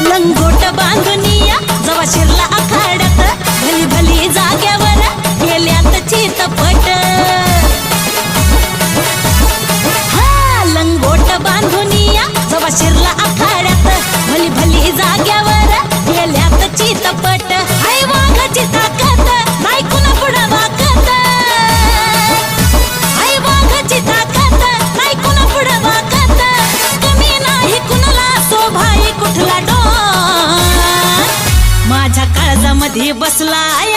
लंगोट बांधुनिया जवा शिरला आखाड्यात भली भली जाग्यावर गेल्यात चितपट हा लंगोट बांधुनिया जवा शिरला आखाड्यात भली भली जाग्यावर गेल्यात चितपट हाय वाघाची ताकद नाही कुणा पुढं वाकत हाय वाघाची ताकद नाही कुणा पुढं वाकत कमी नाही कुणाला शोभाई कुठला डोन माझ्या काळजामध्ये बसलाय